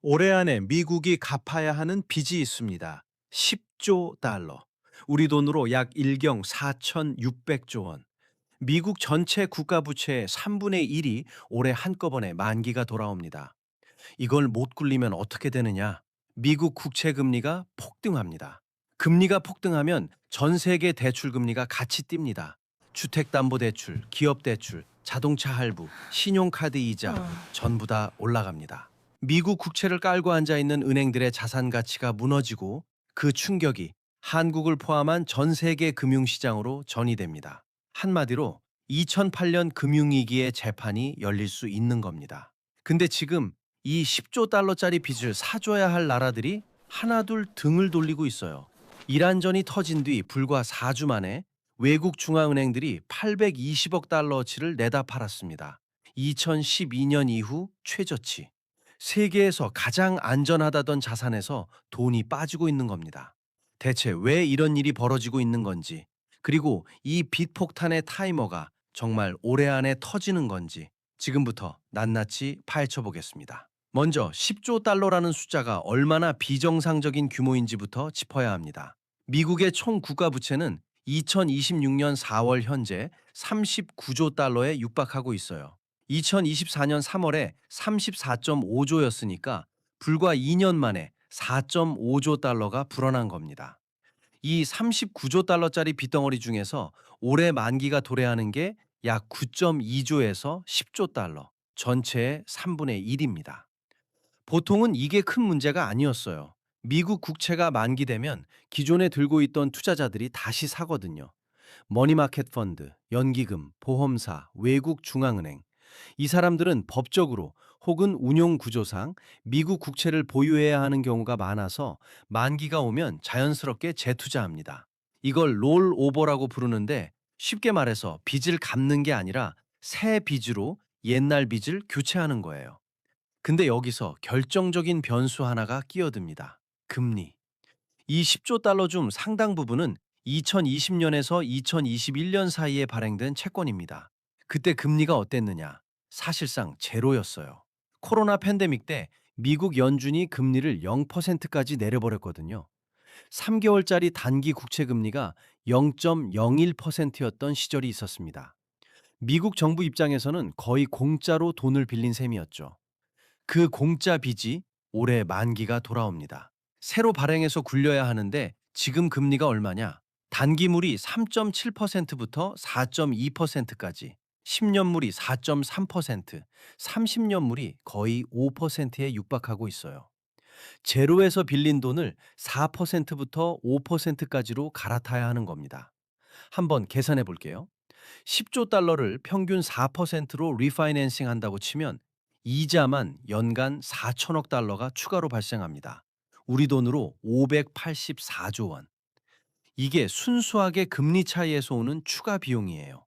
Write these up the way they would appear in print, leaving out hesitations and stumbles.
올해 안에 미국이 갚아야 하는 빚이 있습니다. 10조 달러. 우리 돈으로 약 1경 4,600조 원. 미국 전체 국가 부채의 3분의 1이 올해 한꺼번에 만기가 돌아옵니다. 이걸 못 굴리면 어떻게 되느냐? 미국 국채 금리가 폭등합니다. 금리가 폭등하면 전 세계 대출 금리가 같이 뜁니다. 주택담보대출, 기업대출, 자동차 할부, 신용카드 이자 전부 다 올라갑니다. 미국 국채를 깔고 앉아 있는 은행들의 자산 가치가 무너지고 그 충격이 한국을 포함한 전 세계 금융시장으로 전이됩니다. 한마디로 2008년 금융위기의 재판이 열릴 수 있는 겁니다. 근데 지금 이 10조 달러짜리 빚을 사줘야 할 나라들이 하나둘 등을 돌리고 있어요. 이란전이 터진 뒤 불과 4주 만에 외국 중앙은행들이 820억 달러어치를 내다 팔았습니다. 2012년 이후 최저치. 세계에서 가장 안전하다던 자산에서 돈이 빠지고 있는 겁니다. 대체 왜 이런 일이 벌어지고 있는 건지, 그리고 이 빚 폭탄의 타이머가 정말 올해 안에 터지는 건지 지금부터 낱낱이 파헤쳐 보겠습니다. 먼저 10조 달러라는 숫자가 얼마나 비정상적인 규모인지부터 짚어야 합니다. 미국의 총 국가 부채는 2026년 4월 현재 39조 달러에 육박하고 있어요. 2024년 3월에 34.5조였으니까 불과 2년 만에 4.5조 달러가 불어난 겁니다. 이 39조 달러짜리 빚덩어리 중에서 올해 만기가 도래하는 게 약 9.2조에서 10조 달러, 전체의 3분의 1입니다. 보통은 이게 큰 문제가 아니었어요. 미국 국채가 만기되면 기존에 들고 있던 투자자들이 다시 사거든요. 머니마켓 펀드, 연기금, 보험사, 외국 중앙은행. 이 사람들은 법적으로 혹은 운용 구조상 미국 국채를 보유해야 하는 경우가 많아서 만기가 오면 자연스럽게 재투자합니다. 이걸 롤오버라고 부르는데 쉽게 말해서 빚을 갚는 게 아니라 새 빚으로 옛날 빚을 교체하는 거예요. 근데 여기서 결정적인 변수 하나가 끼어듭니다. 금리. 이 10조 달러 중 상당 부분은 2020년에서 2021년 사이에 발행된 채권입니다. 그때 금리가 어땠느냐? 사실상 제로였어요. 코로나 팬데믹 때 미국 연준이 금리를 0%까지 내려버렸거든요. 3개월짜리 단기 국채 금리가 0.01%였던 시절이 있었습니다. 미국 정부 입장에서는 거의 공짜로 돈을 빌린 셈이었죠. 그 공짜 빚이 올해 만기가 돌아옵니다. 새로 발행해서 굴려야 하는데 지금 금리가 얼마냐? 단기물이 3.7%부터 4.2%까지, 10년물이 4.3%, 30년물이 거의 5%에 육박하고 있어요. 제로에서 빌린 돈을 4%부터 5%까지로 갈아타야 하는 겁니다. 한번 계산해 볼게요. 10조 달러를 평균 4%로 리파이낸싱 한다고 치면 이자만 연간 4천억 달러가 추가로 발생합니다. 우리 돈으로 584조 원. 이게 순수하게 금리 차이에서 오는 추가 비용이에요.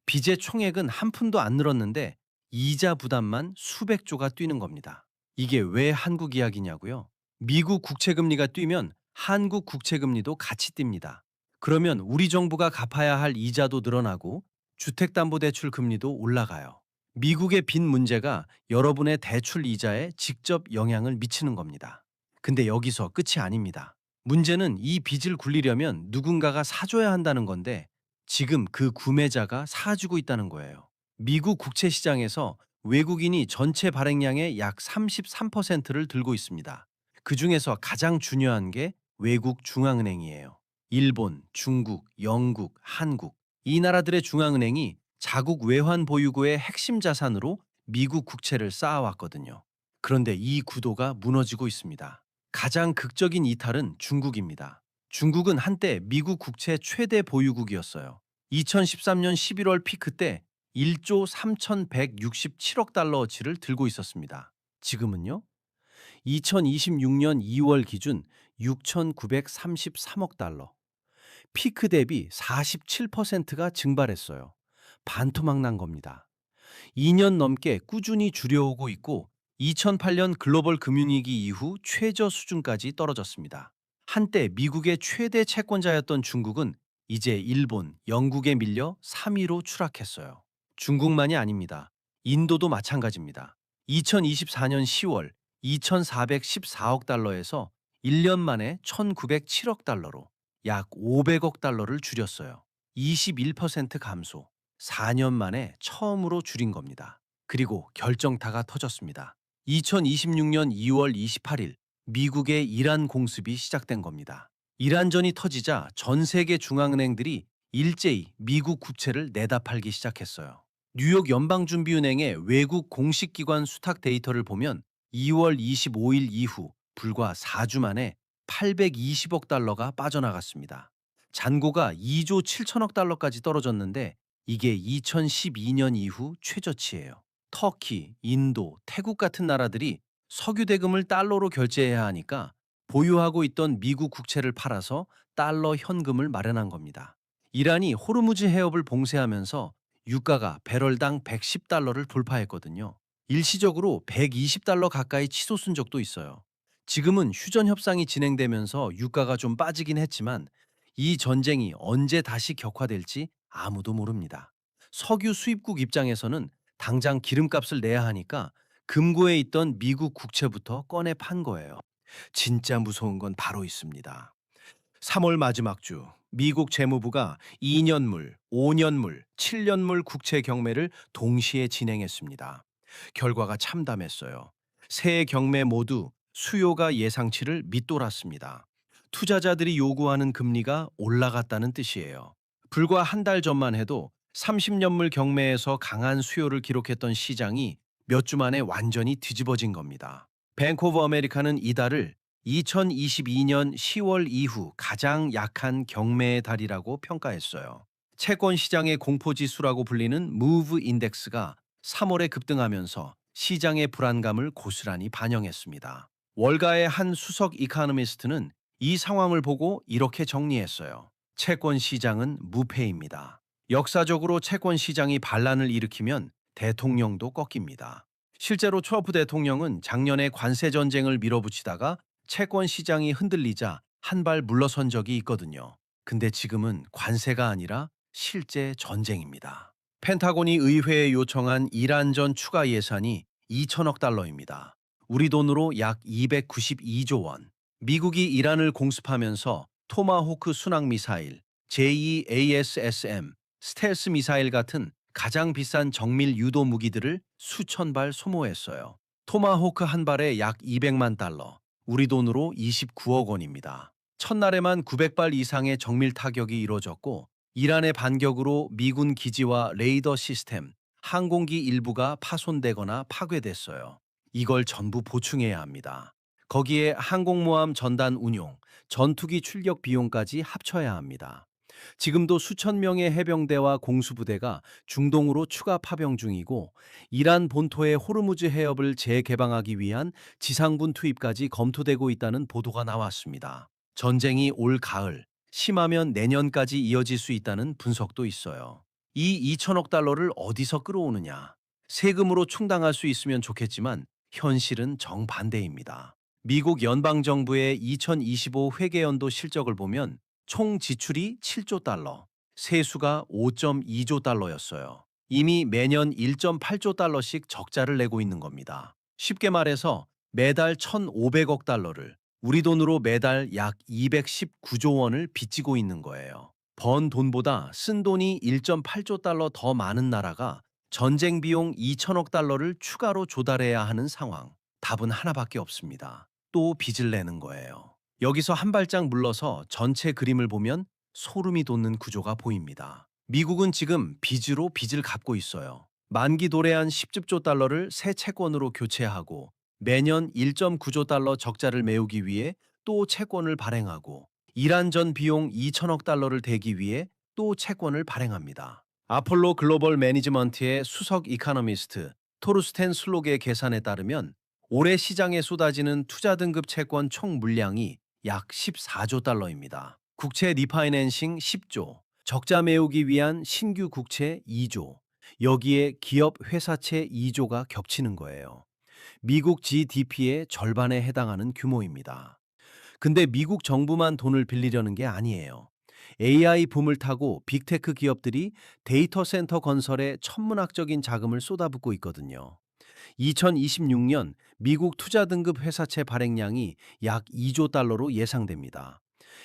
빚의 총액은 한 푼도 안 늘었는데 이자 부담만 수백조가 뛰는 겁니다. 이게 왜 한국 이야기냐고요? 미국 국채금리가 뛰면 한국 국채금리도 같이 뜁니다. 그러면 우리 정부가 갚아야 할 이자도 늘어나고 주택담보대출 금리도 올라가요. 미국의 빚 문제가 여러분의 대출 이자에 직접 영향을 미치는 겁니다. 근데 여기서 끝이 아닙니다. 문제는 이 빚을 굴리려면 누군가가 사줘야 한다는 건데 지금 그 구매자가 사주고 있다는 거예요. 미국 국채 시장에서 외국인이 전체 발행량의 약 33%를 들고 있습니다. 그 중에서 가장 중요한 게 외국 중앙은행이에요. 일본, 중국, 영국, 한국. 이 나라들의 중앙은행이 자국 외환 보유고의 핵심 자산으로 미국 국채를 쌓아왔거든요. 그런데 이 구도가 무너지고 있습니다. 가장 극적인 이탈은 중국입니다. 중국은 한때 미국 국채 최대 보유국이었어요. 2013년 11월 피크 때 1조 3,167억 달러어치를 들고 있었습니다. 지금은요? 2026년 2월 기준 6,933억 달러. 피크 대비 47%가 증발했어요. 반토막 난 겁니다. 2년 넘게 꾸준히 줄여오고 있고 2008년 글로벌 금융위기 이후 최저 수준까지 떨어졌습니다. 한때 미국의 최대 채권자였던 중국은 이제 일본, 영국에 밀려 3위로 추락했어요. 중국만이 아닙니다. 인도도 마찬가지입니다. 2024년 10월 2,414억 달러에서 1년 만에 1,907억 달러로 약 500억 달러를 줄였어요. 21% 감소. 4년 만에 처음으로 줄인 겁니다. 그리고 결정타가 터졌습니다. 2026년 2월 28일 미국의 이란 공습이 시작된 겁니다. 이란전이 터지자 전 세계 중앙은행들이 일제히 미국 국채를 내다 팔기 시작했어요. 뉴욕 연방준비은행의 외국 공식기관 수탁 데이터를 보면 2월 25일 이후 불과 4주 만에 820억 달러가 빠져나갔습니다. 잔고가 2조 7천억 달러까지 떨어졌는데 이게 2012년 이후 최저치예요. 터키, 인도, 태국 같은 나라들이 석유 대금을 달러로 결제해야 하니까 보유하고 있던 미국 국채를 팔아서 달러 현금을 마련한 겁니다. 이란이 호르무즈 해협을 봉쇄하면서 유가가 배럴당 110달러를 돌파했거든요. 일시적으로 120달러 가까이 치솟은 적도 있어요. 지금은 휴전 협상이 진행되면서 유가가 좀 빠지긴 했지만 이 전쟁이 언제 다시 격화될지 아무도 모릅니다. 석유 수입국 입장에서는 당장 기름값을 내야 하니까 금고에 있던 미국 국채부터 꺼내 판 거예요. 진짜 무서운 건 바로 있습니다. 3월 마지막 주 미국 재무부가 2년물, 5년물, 7년물 국채 경매를 동시에 진행했습니다. 결과가 참담했어요. 세 경매 모두 수요가 예상치를 밑돌았습니다. 투자자들이 요구하는 금리가 올라갔다는 뜻이에요. 불과 한 달 전만 해도 30년물 경매에서 강한 수요를 기록했던 시장이 몇 주 만에 완전히 뒤집어진 겁니다. 뱅크 오브 아메리카는 이달을 2022년 10월 이후 가장 약한 경매의 달이라고 평가했어요. 채권 시장의 공포지수라고 불리는 무브 인덱스가 3월에 급등하면서 시장의 불안감을 고스란히 반영했습니다. 월가의 한 수석 이카노미스트는 이 상황을 보고 이렇게 정리했어요. 채권 시장은 무패입니다. 역사적으로 채권 시장이 반란을 일으키면 대통령도 꺾입니다. 실제로 트럼프 대통령은 작년에 관세 전쟁을 밀어붙이다가 채권 시장이 흔들리자 한 발 물러선 적이 있거든요. 근데 지금은 관세가 아니라 실제 전쟁입니다. 펜타곤이 의회에 요청한 이란전 추가 예산이 2천억 달러입니다. 우리 돈으로 약 292조 원. 미국이 이란을 공습하면서 토마호크 순항 미사일, JASSM, 스텔스 미사일 같은 가장 비싼 정밀 유도 무기들을 수천 발 소모했어요. 토마호크 한 발에 약 200만 달러, 우리 돈으로 29억 원입니다. 첫날에만 900발 이상의 정밀 타격이 이뤄졌고 이란의 반격으로 미군 기지와 레이더 시스템, 항공기 일부가 파손되거나 파괴됐어요. 이걸 전부 보충해야 합니다. 거기에 항공모함 전단 운용, 전투기 출격 비용까지 합쳐야 합니다. 지금도 수천 명의 해병대와 공수부대가 중동으로 추가 파병 중이고 이란 본토의 호르무즈 해협을 재개방하기 위한 지상군 투입까지 검토되고 있다는 보도가 나왔습니다. 전쟁이 올 가을, 심하면 내년까지 이어질 수 있다는 분석도 있어요. 이 2천억 달러를 어디서 끌어오느냐? 세금으로 충당할 수 있으면 좋겠지만 현실은 정반대입니다. 미국 연방정부의 2025 회계연도 실적을 보면 총 지출이 7조 달러, 세수가 5.2조 달러였어요. 이미 매년 1.8조 달러씩 적자를 내고 있는 겁니다. 쉽게 말해서 매달 1,500억 달러를 우리 돈으로 매달 약 219조 원을 빚지고 있는 거예요. 번 돈보다 쓴 돈이 1.8조 달러 더 많은 나라가 전쟁 비용 2천억 달러를 추가로 조달해야 하는 상황. 답은 하나밖에 없습니다. 또 빚을 내는 거예요. 여기서 한 발짝 물러서 전체 그림을 보면 소름이 돋는 구조가 보입니다. 미국은 지금 빚으로 빚을 갚고 있어요. 만기 도래한 10조 달러를 새 채권으로 교체하고 매년 1.9조 달러 적자를 메우기 위해 또 채권을 발행하고 이란전 비용 2천억 달러를 대기 위해 또 채권을 발행합니다. 아폴로 글로벌 매니지먼트의 수석 이카노미스트 토르스텐 슬록의 계산에 따르면 올해 시장에 쏟아지는 투자 등급 채권 총 물량이 약 14조 달러입니다. 국채 리파이낸싱 10조, 적자 메우기 위한 신규 국채 2조, 여기에 기업 회사채 2조가 겹치는 거예요. 미국 GDP의 절반에 해당하는 규모입니다. 근데 미국 정부만 돈을 빌리려는 게 아니에요. AI 붐을 타고 빅테크 기업들이 데이터 센터 건설에 천문학적인 자금을 쏟아붓고 있거든요. 2026년 미국 투자 등급 회사채 발행량이 약 2조 달러로 예상됩니다.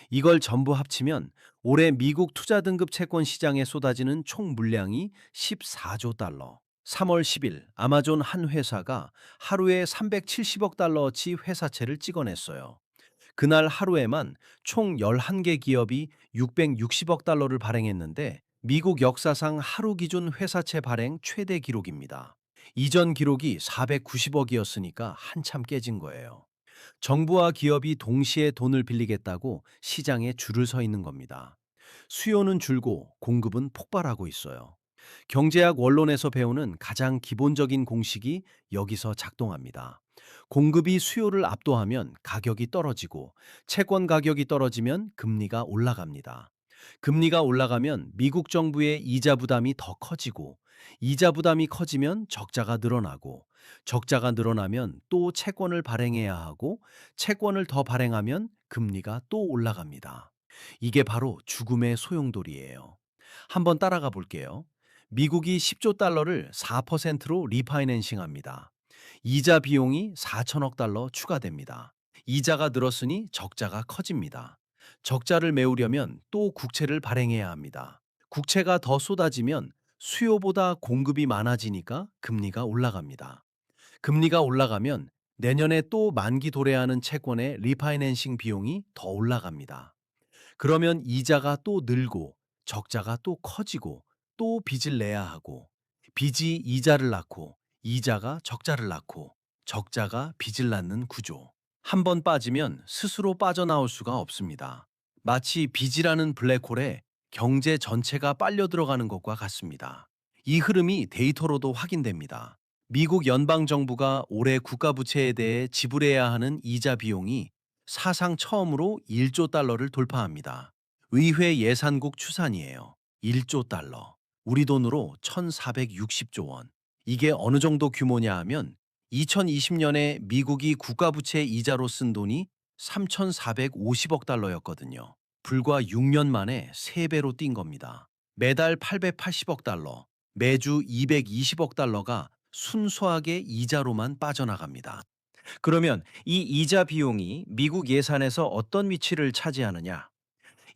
이걸 전부 합치면 올해 미국 투자 등급 채권 시장에 쏟아지는 총 물량이 14조 달러. 3월 10일 아마존 한 회사가 하루에 370억 달러어치 회사채를 찍어냈어요. 그날 하루에만 총 11개 기업이 660억 달러를 발행했는데 미국 역사상 하루 기준 회사채 발행 최대 기록입니다. 이전 기록이 490억이었으니까 한참 깨진 거예요. 정부와 기업이 동시에 돈을 빌리겠다고 시장에 줄을 서 있는 겁니다. 수요는 줄고 공급은 폭발하고 있어요. 경제학 원론에서 배우는 가장 기본적인 공식이 여기서 작동합니다. 공급이 수요를 압도하면 가격이 떨어지고 채권 가격이 떨어지면 금리가 올라갑니다. 금리가 올라가면 미국 정부의 이자 부담이 더 커지고 이자 부담이 커지면 적자가 늘어나고 적자가 늘어나면 또 채권을 발행해야 하고 채권을 더 발행하면 금리가 또 올라갑니다. 이게 바로 죽음의 소용돌이에요. 한번 따라가 볼게요. 미국이 10조 달러를 4%로 리파이낸싱 합니다. 이자 비용이 4천억 달러 추가됩니다. 이자가 늘었으니 적자가 커집니다. 적자를 메우려면 또 국채를 발행해야 합니다. 국채가 더 쏟아지면 수요보다 공급이 많아지니까 금리가 올라갑니다. 금리가 올라가면 내년에 또 만기 도래하는 채권의 리파이낸싱 비용이 더 올라갑니다. 그러면 이자가 또 늘고 적자가 또 커지고 또 빚을 내야 하고 빚이 이자를 낳고 이자가 적자를 낳고 적자가 빚을 낳는 구조. 한 번 빠지면 스스로 빠져나올 수가 없습니다. 마치 빚이라는 블랙홀에 경제 전체가 빨려 들어가는 것과 같습니다. 이 흐름이 데이터로도 확인됩니다. 미국 연방정부가 올해 국가부채에 대해 지불해야 하는 이자 비용이 사상 처음으로 1조 달러를 돌파합니다. 의회 예산국 추산이에요. 1조 달러. 우리 돈으로 1,460조 원. 이게 어느 정도 규모냐 하면 2020년에 미국이 국가부채 이자로 쓴 돈이 3,450억 달러였거든요. 불과 6년 만에 3배로 뛴 겁니다. 매달 880억 달러, 매주 220억 달러가 순수하게 이자로만 빠져나갑니다. 그러면 이 이자 비용이 미국 예산에서 어떤 위치를 차지하느냐?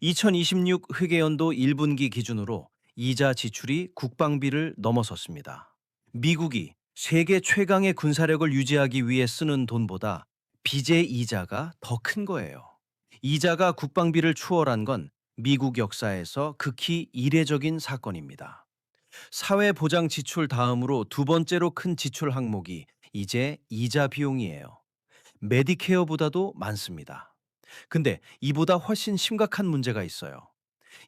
2026 회계연도 1분기 기준으로 이자 지출이 국방비를 넘어섰습니다. 미국이 세계 최강의 군사력을 유지하기 위해 쓰는 돈보다 빚의 이자가 더 큰 거예요. 이자가 국방비를 추월한 건 미국 역사에서 극히 이례적인 사건입니다. 사회보장 지출 다음으로 두 번째로 큰 지출 항목이 이제 이자 비용이에요. 메디케어보다도 많습니다. 근데 이보다 훨씬 심각한 문제가 있어요.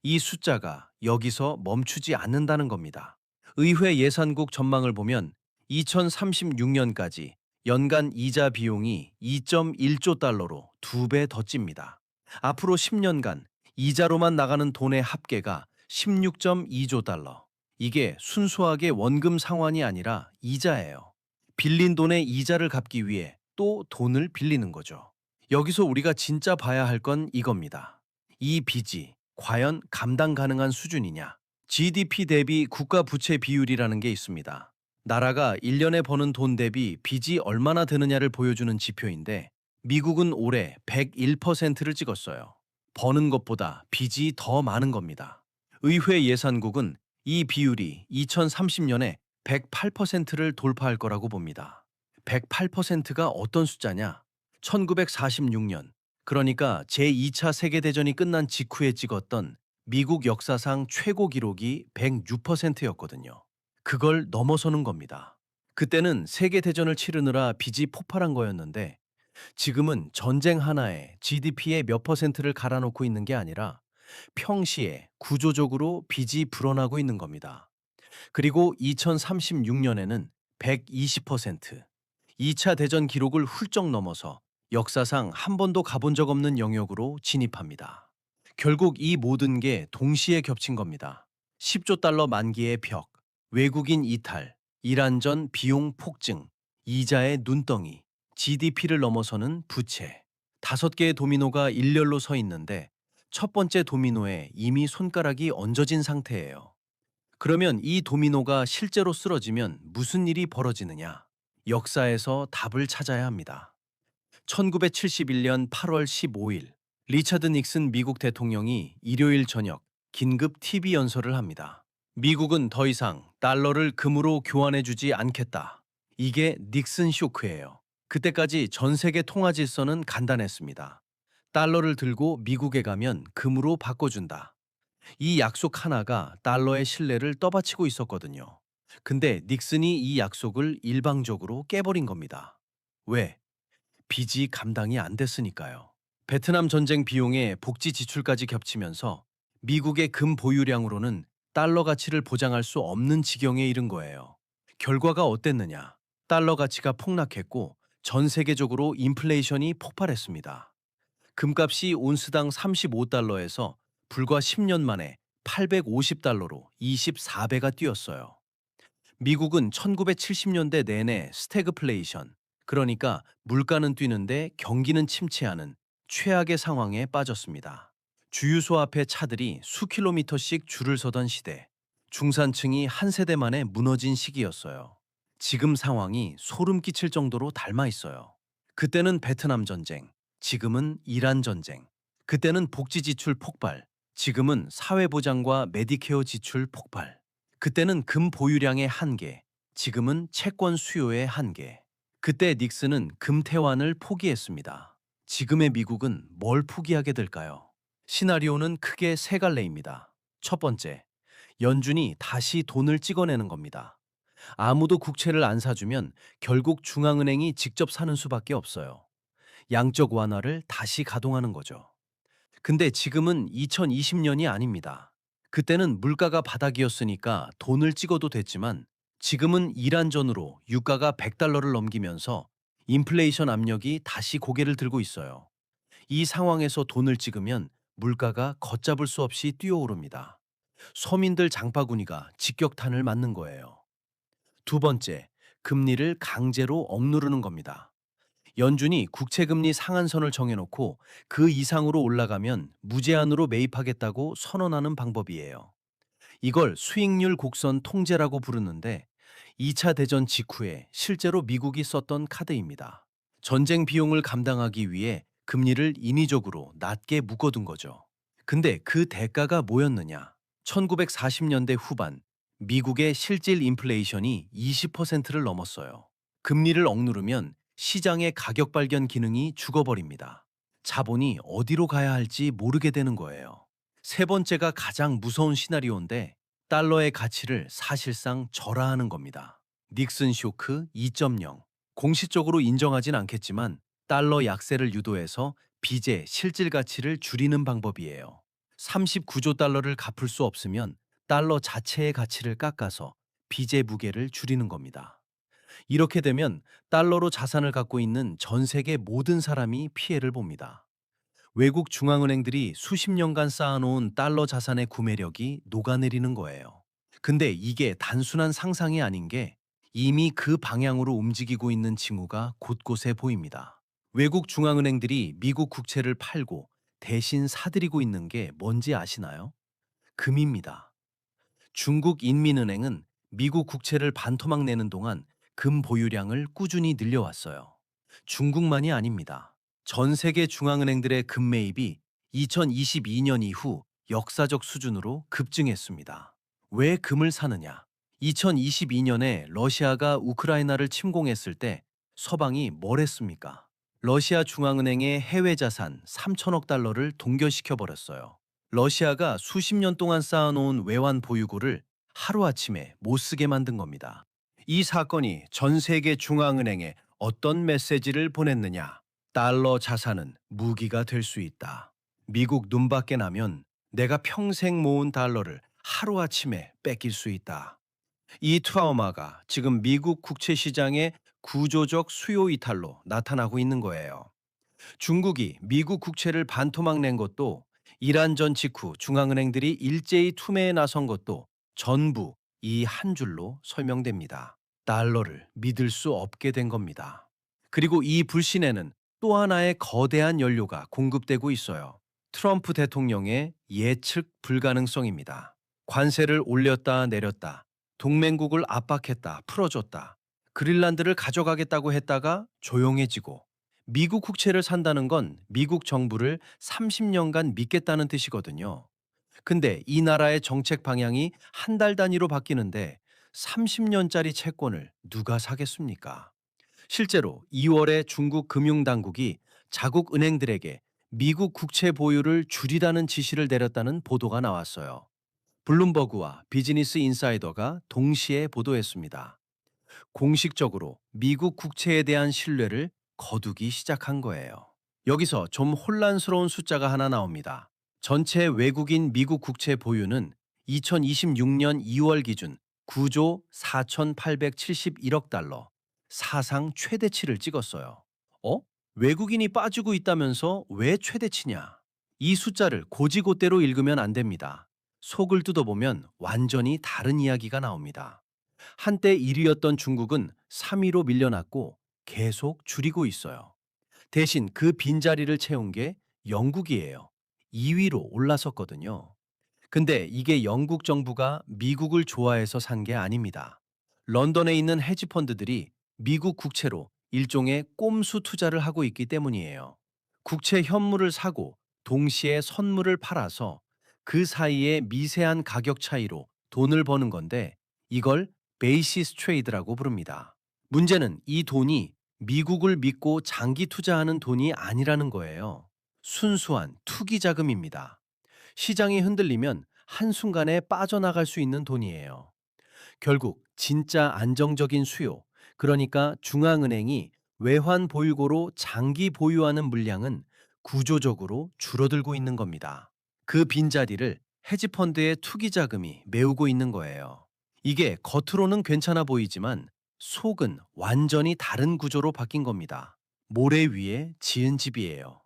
이 숫자가 여기서 멈추지 않는다는 겁니다. 의회 예산국 전망을 보면 2036년까지 연간 이자 비용이 2.1조 달러로 2배 더 찝니다. 앞으로 10년간 이자로만 나가는 돈의 합계가 16.2조 달러. 이게 순수하게 원금 상환이 아니라 이자예요. 빌린 돈의 이자를 갚기 위해 또 돈을 빌리는 거죠. 여기서 우리가 진짜 봐야 할 건 이겁니다. 이 빚이 과연 감당 가능한 수준이냐? GDP 대비 국가 부채 비율이라는 게 있습니다. 나라가 1년에 버는 돈 대비 빚이 얼마나 되느냐를 보여주는 지표인데 미국은 올해 101%를 찍었어요. 버는 것보다 빚이 더 많은 겁니다. 의회 예산국은 이 비율이 2030년에 108%를 돌파할 거라고 봅니다. 108%가 어떤 숫자냐? 1946년, 그러니까 제2차 세계대전이 끝난 직후에 찍었던 미국 역사상 최고 기록이 106%였거든요. 그걸 넘어서는 겁니다. 그때는 세계대전을 치르느라 빚이 폭발한 거였는데 지금은 전쟁 하나에 GDP의 몇 퍼센트를 갈아놓고 있는 게 아니라 평시에 구조적으로 빚이 불어나고 있는 겁니다. 그리고 2036년에는 120%, 2차 대전 기록을 훌쩍 넘어서 역사상 한 번도 가본 적 없는 영역으로 진입합니다. 결국 이 모든 게 동시에 겹친 겁니다. 10조 달러 만기의 벽, 외국인 이탈, 이란전 비용 폭증, 이자의 눈덩이, GDP를 넘어서는 부채. 5개의 도미노가 일렬로 서 있는데 첫 번째 도미노에 이미 손가락이 얹어진 상태예요. 그러면 이 도미노가 실제로 쓰러지면 무슨 일이 벌어지느냐? 역사에서 답을 찾아야 합니다. 1971년 8월 15일, 리차드 닉슨 미국 대통령이 일요일 저녁 긴급 TV 연설을 합니다. 미국은 더 이상 달러를 금으로 교환해주지 않겠다. 이게 닉슨 쇼크예요. 그때까지 전 세계 통화 질서는 간단했습니다. 달러를 들고 미국에 가면 금으로 바꿔준다. 이 약속 하나가 달러의 신뢰를 떠받치고 있었거든요. 근데 닉슨이 이 약속을 일방적으로 깨버린 겁니다. 왜? 빚이 감당이 안 됐으니까요. 베트남 전쟁 비용에 복지 지출까지 겹치면서 미국의 금 보유량으로는 달러 가치를 보장할 수 없는 지경에 이른 거예요. 결과가 어땠느냐? 달러 가치가 폭락했고 전 세계적으로 인플레이션이 폭발했습니다. 금값이 온스당 35달러에서 불과 10년 만에 850달러로 24배가 뛰었어요. 미국은 1970년대 내내 스태그플레이션, 그러니까 물가는 뛰는데 경기는 침체하는 최악의 상황에 빠졌습니다. 주유소 앞에 차들이 수킬로미터씩 줄을 서던 시대, 중산층이 한 세대 만에 무너진 시기였어요. 지금 상황이 소름 끼칠 정도로 닮아 있어요. 그때는 베트남 전쟁, 지금은 이란 전쟁. 그때는 복지 지출 폭발, 지금은 사회보장과 메디케어 지출 폭발. 그때는 금 보유량의 한계, 지금은 채권 수요의 한계. 그때 닉슨은 금 태환을 포기했습니다. 지금의 미국은 뭘 포기하게 될까요? 시나리오는 크게 세 갈래입니다. 첫 번째, 연준이 다시 돈을 찍어내는 겁니다. 아무도 국채를 안 사주면 결국 중앙은행이 직접 사는 수밖에 없어요. 양적 완화를 다시 가동하는 거죠. 근데 지금은 2020년이 아닙니다. 그때는 물가가 바닥이었으니까 돈을 찍어도 됐지만 지금은 이란전으로 유가가 100달러를 넘기면서 인플레이션 압력이 다시 고개를 들고 있어요. 이 상황에서 돈을 찍으면 물가가 걷잡을 수 없이 뛰어오릅니다. 서민들 장바구니가 직격탄을 맞는 거예요. 두 번째, 금리를 강제로 억누르는 겁니다. 연준이 국채금리 상한선을 정해놓고 그 이상으로 올라가면 무제한으로 매입하겠다고 선언하는 방법이에요. 이걸 수익률 곡선 통제라고 부르는데 2차 대전 직후에 실제로 미국이 썼던 카드입니다. 전쟁 비용을 감당하기 위해 금리를 인위적으로 낮게 묶어둔 거죠. 근데 그 대가가 뭐였느냐? 1940년대 후반 미국의 실질 인플레이션이 20%를 넘었어요. 금리를 억누르면 시장의 가격 발견 기능이 죽어버립니다. 자본이 어디로 가야 할지 모르게 되는 거예요. 세 번째가 가장 무서운 시나리오인데 달러의 가치를 사실상 절하하는 겁니다. 닉슨 쇼크 2.0. 공식적으로 인정하진 않겠지만 달러 약세를 유도해서 빚의 실질 가치를 줄이는 방법이에요. 39조 달러를 갚을 수 없으면 달러 자체의 가치를 깎아서 빚의 무게를 줄이는 겁니다. 이렇게 되면 달러로 자산을 갖고 있는 전 세계 모든 사람이 피해를 봅니다. 외국 중앙은행들이 수십 년간 쌓아놓은 달러 자산의 구매력이 녹아내리는 거예요. 근데 이게 단순한 상상이 아닌 게 이미 그 방향으로 움직이고 있는 징후가 곳곳에 보입니다. 외국 중앙은행들이 미국 국채를 팔고 대신 사들이고 있는 게 뭔지 아시나요? 금입니다. 중국 인민은행은 미국 국채를 반토막 내는 동안 금 보유량을 꾸준히 늘려왔어요. 중국만이 아닙니다. 전 세계 중앙은행들의 금 매입이 2022년 이후 역사적 수준으로 급증했습니다. 왜 금을 사느냐? 2022년에 러시아가 우크라이나를 침공했을 때 서방이 뭘 했습니까? 러시아 중앙은행의 해외 자산 3천억 달러를 동결시켜 버렸어요. 러시아가 수십 년 동안 쌓아놓은 외환 보유고를 하루아침에 못 쓰게 만든 겁니다. 이 사건이 전 세계 중앙은행에 어떤 메시지를 보냈느냐? 달러 자산은 무기가 될 수 있다. 미국 눈밖에 나면 내가 평생 모은 달러를 하루아침에 뺏길 수 있다. 이 트라우마가 지금 미국 국채 시장의 구조적 수요 이탈로 나타나고 있는 거예요. 중국이 미국 국채를 반토막 낸 것도 이란전 직후 중앙은행들이 일제히 투매에 나선 것도 전부 이 한 줄로 설명됩니다. 달러를 믿을 수 없게 된 겁니다. 그리고 이 불신에는 또 하나의 거대한 연료가 공급되고 있어요. 트럼프 대통령의 예측 불가능성입니다. 관세를 올렸다 내렸다, 동맹국을 압박했다 풀어줬다. 그린란드를 가져가겠다고 했다가 조용해지고, 미국 국채를 산다는 건 미국 정부를 30년간 믿겠다는 뜻이거든요. 근데 이 나라의 정책 방향이 한 달 단위로 바뀌는데 30년짜리 채권을 누가 사겠습니까? 실제로 2월에 중국 금융당국이 자국 은행들에게 미국 국채 보유를 줄이라는 지시를 내렸다는 보도가 나왔어요. 블룸버그와 비즈니스 인사이더가 동시에 보도했습니다. 공식적으로 미국 국채에 대한 신뢰를 거두기 시작한 거예요. 여기서 좀 혼란스러운 숫자가 하나 나옵니다. 전체 외국인 미국 국채 보유는 2026년 2월 기준 9조 4,871억 달러, 사상 최대치를 찍었어요. 어? 외국인이 빠지고 있다면서 왜 최대치냐? 이 숫자를 고지고대로 읽으면 안 됩니다. 속을 뜯어보면 완전히 다른 이야기가 나옵니다. 한때 1위였던 중국은 3위로 밀려났고 계속 줄이고 있어요. 대신 그 빈자리를 채운 게 영국이에요. 2위로 올라섰거든요. 근데 이게 영국 정부가 미국을 좋아해서 산 게 아닙니다. 런던에 있는 헤지펀드들이 미국 국채로 일종의 꼼수 투자를 하고 있기 때문이에요. 국채 현물을 사고 동시에 선물을 팔아서 그 사이에 미세한 가격 차이로 돈을 버는 건데, 이걸 베이시스 트레이드라고 부릅니다. 문제는 이 돈이 미국을 믿고 장기 투자하는 돈이 아니라는 거예요. 순수한 투기 자금입니다. 시장이 흔들리면 한순간에 빠져나갈 수 있는 돈이에요. 결국 진짜 안정적인 수요, 그러니까 중앙은행이 외환 보유고로 장기 보유하는 물량은 구조적으로 줄어들고 있는 겁니다. 그 빈자리를 헤지펀드의 투기 자금이 메우고 있는 거예요. 이게 겉으로는 괜찮아 보이지만 속은 완전히 다른 구조로 바뀐 겁니다. 모래 위에 지은 집이에요.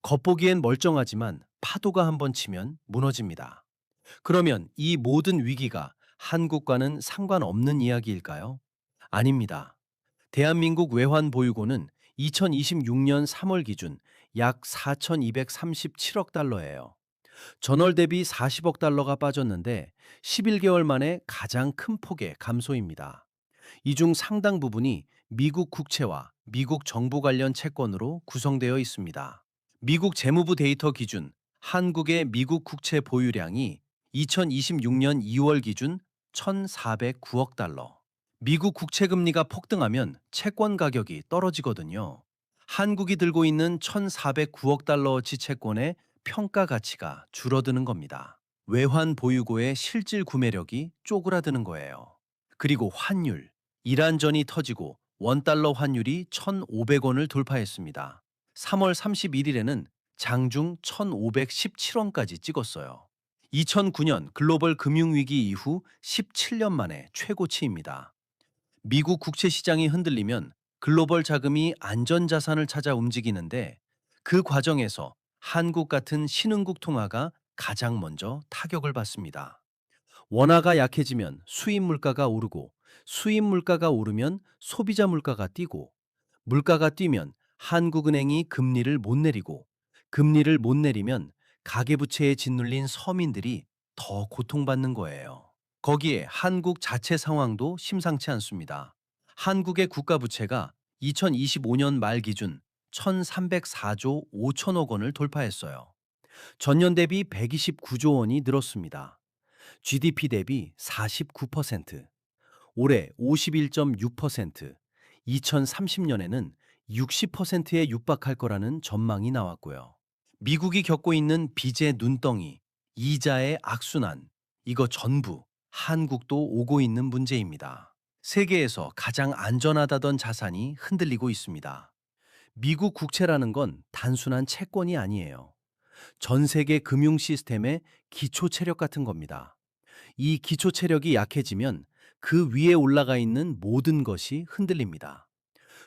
겉보기엔 멀쩡하지만 파도가 한번 치면 무너집니다. 그러면 이 모든 위기가 한국과는 상관없는 이야기일까요? 아닙니다. 대한민국 외환 보유고는 2026년 3월 기준 약 4,237억 달러예요. 전월 대비 40억 달러가 빠졌는데 11개월 만에 가장 큰 폭의 감소입니다. 이 중 상당 부분이 미국 국채와 미국 정부 관련 채권으로 구성되어 있습니다. 미국 재무부 데이터 기준 한국의 미국 국채 보유량이 2026년 2월 기준 1,409억 달러. 미국 국채 금리가 폭등하면 채권 가격이 떨어지거든요. 한국이 들고 있는 1,409억 달러어치 채권의 평가 가치가 줄어드는 겁니다. 외환 보유고의 실질 구매력이 쪼그라드는 거예요. 그리고 환율. 이란전이 터지고 원달러 환율이 1,500원을 돌파했습니다. 3월 31일에는 장중 1,517원까지 찍었어요. 2009년 글로벌 금융위기 이후 17년 만에 최고치입니다. 미국 국채 시장이 흔들리면 글로벌 자금이 안전자산을 찾아 움직이는데, 그 과정에서 한국 같은 신흥국 통화가 가장 먼저 타격을 받습니다. 원화가 약해지면 수입 물가가 오르고, 수입 물가가 오르면 소비자 물가가 뛰고, 물가가 뛰면 한국은행이 금리를 못 내리고, 금리를 못 내리면 가계부채에 짓눌린 서민들이 더 고통받는 거예요. 거기에 한국 자체 상황도 심상치 않습니다. 한국의 국가부채가 2025년 말 기준 1,304조 5천억 원을 돌파했어요. 전년 대비 129조 원이 늘었습니다. GDP 대비 49%, 올해 51.6%, 2030년에는 60%에 육박할 거라는 전망이 나왔고요. 미국이 겪고 있는 빚의 눈덩이, 이자의 악순환, 이거 전부 한국도 오고 있는 문제입니다. 세계에서 가장 안전하다던 자산이 흔들리고 있습니다. 미국 국채라는 건 단순한 채권이 아니에요. 전 세계 금융 시스템의 기초 체력 같은 겁니다. 이 기초 체력이 약해지면 그 위에 올라가 있는 모든 것이 흔들립니다.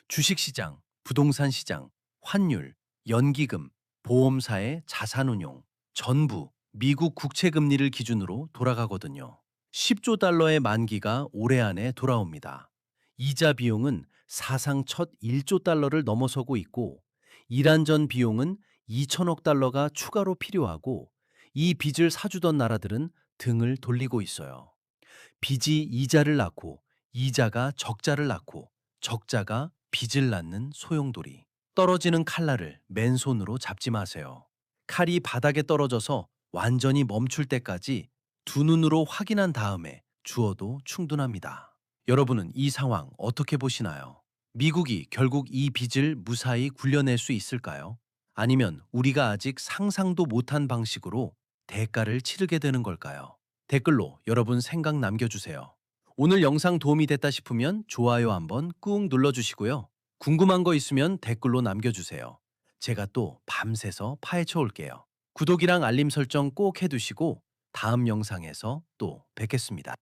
주식시장, 부동산 시장, 환율, 연기금, 보험사의 자산운용, 전부 미국 국채 금리를 기준으로 돌아가거든요. 10조 달러의 만기가 올해 안에 돌아옵니다. 이자 비용은 사상 첫 1조 달러를 넘어서고 있고, 이란전 비용은 2천억 달러가 추가로 필요하고, 이 빚을 사주던 나라들은 등을 돌리고 있어요. 빚이 이자를 낳고, 이자가 적자를 낳고, 적자가 빚을 낳는 소용돌이. 떨어지는 칼날을 맨손으로 잡지 마세요. 칼이 바닥에 떨어져서 완전히 멈출 때까지 두 눈으로 확인한 다음에 주어도 충분합니다. 여러분은 이 상황 어떻게 보시나요? 미국이 결국 이 빚을 무사히 굴려낼 수 있을까요? 아니면 우리가 아직 상상도 못한 방식으로 대가를 치르게 되는 걸까요? 댓글로 여러분 생각 남겨주세요. 오늘 영상 도움이 됐다 싶으면 좋아요 한번 꾹 눌러주시고요. 궁금한 거 있으면 댓글로 남겨주세요. 제가 또 밤새서 파헤쳐 올게요. 구독이랑 알림 설정 꼭 해두시고 다음 영상에서 또 뵙겠습니다.